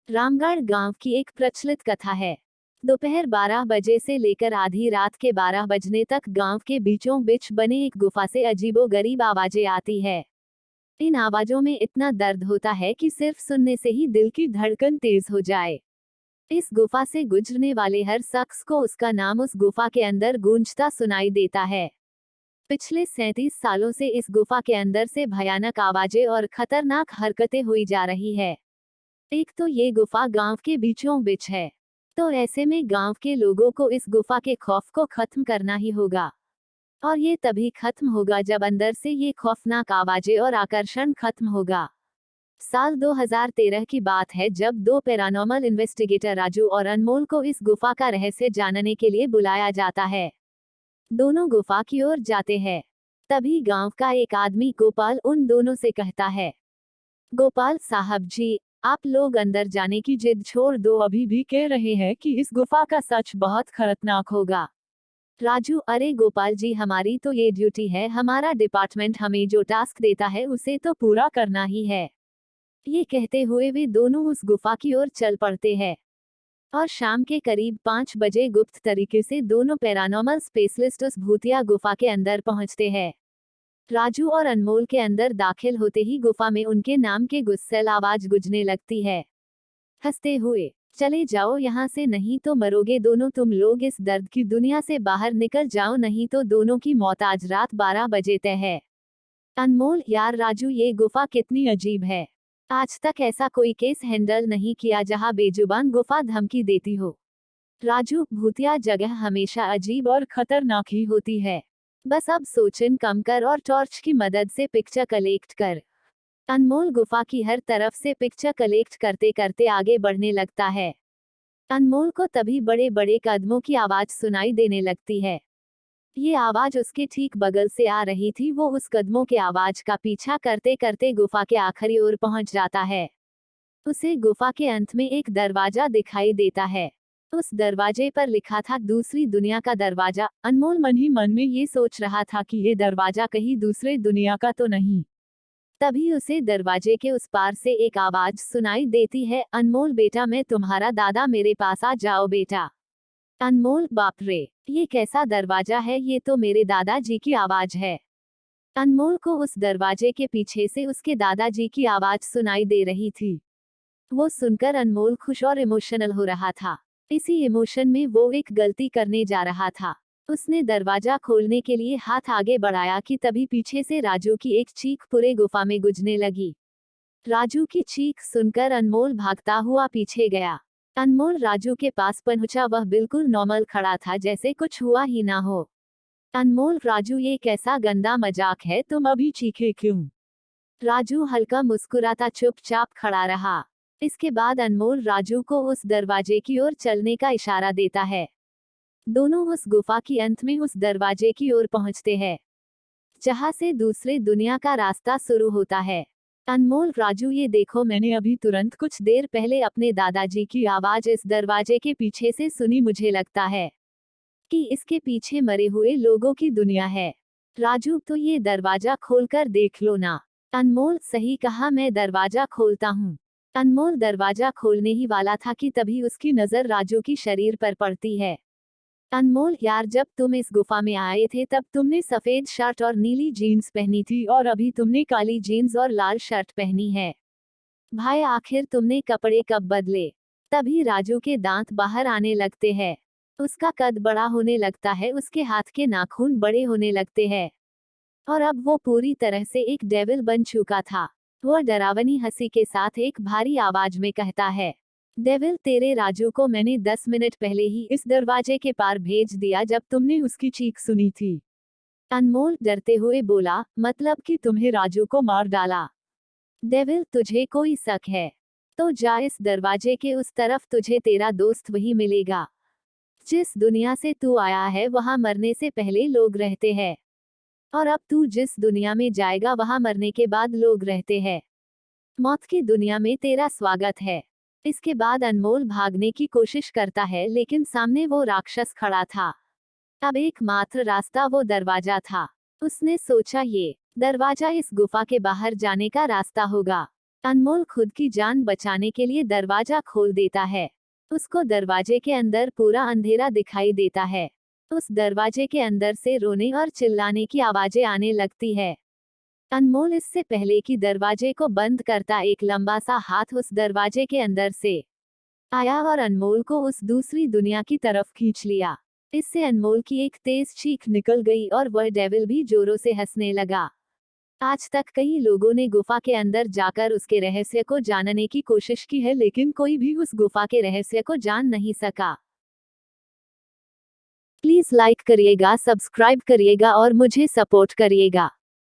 रामगढ़ गांव की एक प्रचलित कथा है। दोपहर 12 बजे से लेकर आधी रात के 12 बजने तक गांव के बीचों बीच बने एक गुफा से अजीबोगरीब आवाजें आती है। इन आवाजों में इतना दर्द होता है कि सिर्फ सुनने से ही दिल की धड़कन तेज हो जाए। इस गुफा से गुजरने वाले हर शख्स को उसका नाम उस गुफा के अंदर गूंजता सुनाई देता है। पिछले 37 सालों से इस गुफा के अंदर से भयानक आवाजें और खतरनाक हरकतें हुई जा रही है। एक तो ये गुफा गांव के बीचों बीच है, तो ऐसे में गांव के लोगों को इस गुफा के खौफ को खत्म करना ही होगा। और ये तभी खत्म होगा जब अंदर से ये खौफनाक आवाजें और आकर्षण खत्म होगा। साल 2013 की बात है जब दो पैरानॉर्मल इन्वेस्टिगेटर राजू और अनमोल को इस गुफा का रहस्य जानने के लिए बुलाया जाता है। दोनों गुफा की ओर जाते हैं। तभी गांव का एक आदमी गोपाल उन दोनों से कहता है, गोपाल साहब जी, आप लोग अंदर जाने की जिद छोड़ दो, अभी भी कह रहे हैं कि इस गुफा का सच बहुत खतरनाक होगा। राजू, अरे गोपाल जी, हमारी तो ये ड्यूटी है, हमारा डिपार्टमेंट हमें जो टास्क देता है उसे तो पूरा करना ही है। ये कहते हुए वे दोनों उस गुफा की ओर चल पड़ते हैं। और शाम के करीब 5 बजे गुप्त तरीके से दोनों पैरानॉर्मल स्पेशलिस्ट उस भूतिया गुफा के अंदर पहुंचते हैं। राजू और अनमोल के अंदर दाखिल होते ही गुफा में उनके नाम के गुस्सैल आवाज गूंजने लगती है, हंसते हुए, चले जाओ यहाँ से नहीं तो मरोगे दोनों तुम लोग, इस दर्द की दुनिया से बाहर निकल जाओ नहीं तो दोनों की मौत आज रात 12 बजे तय है। अनमोल, यार राजू, ये गुफा कितनी अजीब है। आज तक ऐसा कोई केस हैंडल नहीं किया जहाँ बेजुबान गुफा धमकी देती हो। राजू, भूतिया जगह हमेशा अजीब और खतरनाक ही होती है। बस अब सोचन कम कर और टॉर्च की मदद से पिक्चर कलेक्ट कर। अनमोल गुफा की हर तरफ से पिक्चर कलेक्ट करते करते आगे बढ़ने लगता है। अनमोल को तभी बड़े बड़े कदमों की आवाज सुनाई देने लगती है। ये आवाज उसके ठीक बगल से आ रही थी। वो उस कदमों के आवाज का पीछा करते करते गुफा के आखिरी ओर पहुंच जाता है। उसे गुफा के अंत में एक दरवाजा दिखाई देता है। उस दरवाजे पर लिखा था दूसरी दुनिया का दरवाजा। अनमोल मन ही मन में ये सोच रहा था कि ये दरवाजा कहीं दूसरे दुनिया का तो नहीं। तभी उसे दरवाजे के उस पार से एक आवाज सुनाई देती है, अनमोल बेटा, मैं तुम्हारा दादा, मेरे पास आ जाओ बेटा। अनमोल, बाप रे, ये कैसा दरवाजा है, ये तो मेरे दादाजी की आवाज है। अनमोल को उस दरवाजे के पीछे से उसके दादाजी की आवाज सुनाई दे रही थी। वो सुनकर अनमोल खुश और इमोशनल हो रहा था। इसी इमोशन में वो एक गलती करने जा रहा था। उसने दरवाजा खोलने के लिए हाथ आगे बढ़ाया कि तभी पीछे से राजू की एक चीख पूरे गुफा में गूंजने लगी। राजू की चीख सुनकर अनमोल भागता हुआ पीछे गया। अनमोल राजू के पास पहुंचा। वह बिल्कुल नॉर्मल खड़ा था, जैसे कुछ हुआ ही ना हो। अनमोल, राजू, ये कैसा गंदा मजाक है, तुम अभी चीखे क्यों? राजू हल्का मुस्कुराता चुपचाप खड़ा रहा। इसके बाद अनमोल राजू को उस दरवाजे की ओर चलने का इशारा देता है। दोनों उस गुफा की अंत में उस दरवाजे की ओर पहुंचते हैं, जहां से दूसरे दुनिया का रास्ता शुरू होता है। अनमोल, राजू, ये देखो, मैंने अभी तुरंत कुछ देर पहले अपने दादाजी की आवाज इस दरवाजे के पीछे से सुनी। मुझे लगता है कि इसके पीछे मरे हुए लोगों की दुनिया है। राजू, तो ये दरवाजा खोलकर देख लो ना। अनमोल, सही कहा, मैं दरवाजा खोलता हूँ। अनमोल दरवाजा खोलने ही वाला था कि तभी उसकी नजर राजू की शरीर पर पड़ती है। अनमोल, यार, जब तुम इस गुफा में आए थे तब तुमने सफेद शर्ट और नीली जीन्स पहनी थी और अभी तुमने काली जीन्स और लाल शर्ट पहनी है। भाई, आखिर तुमने कपड़े कब बदले? तभी राजू के दांत बाहर आने लगते हैं। उसका कद बड़ा होने लगता है, उसके हाथ के नाखून बड़े होने लगते हैं। और अब वो पूरी तरह से एक डेविल बन चुका था। वह डरावनी हंसी के साथ एक भारी आवाज में कहता है, डेविल, तेरे राजू को मैंने 10 मिनट पहले ही इस दरवाजे के पार भेज दिया जब तुमने उसकी चीख सुनी थी। अनमोल डरते हुए बोला, मतलब कि तुम्हें राजू को मार डाला? डेविल, तुझे कोई शक है? तो जा इस दरवाजे के उस तरफ, तुझे तेरा दोस्त वही मिलेगा। जिस दुनिया से तू आया है वहां मरने से पहले लोग रहते हैं, और अब तू जिस दुनिया में जाएगा वहां मरने के बाद लोग रहते हैं। मौत की दुनिया में तेरा स्वागत है। इसके बाद अनमोल भागने की कोशिश करता है, लेकिन सामने वो राक्षस खड़ा था। अब एकमात्र रास्ता वो दरवाजा था। उसने सोचा ये दरवाजा इस गुफा के बाहर जाने का रास्ता होगा। अनमोल खुद की जान बचाने के लिए दरवाजा खोल देता है। उसको दरवाजे के अंदर पूरा अंधेरा दिखाई देता है। उस दरवाजे के अंदर से रोने और चिल्लाने की आवाजें आने लगती है। अनमोल इससे पहले कि दरवाजे को बंद करता एक लंबा सा हाथ उस दरवाजे के अंदर से आया और अनमोल को उस दूसरी दुनिया की तरफ खींच लिया। इससे अनमोल की एक तेज चीख निकल गई और वह डेविल भी जोरों से हंसने लगा। आज तक कई लोगों ने गुफा के अंदर जाकर उसके रहस्य को जानने की कोशिश की है, लेकिन कोई भी उस गुफा के रहस्य को जान नहीं सका। प्लीज लाइक करिएगा, सब्सक्राइब करिएगा और मुझे सपोर्ट करिएगा।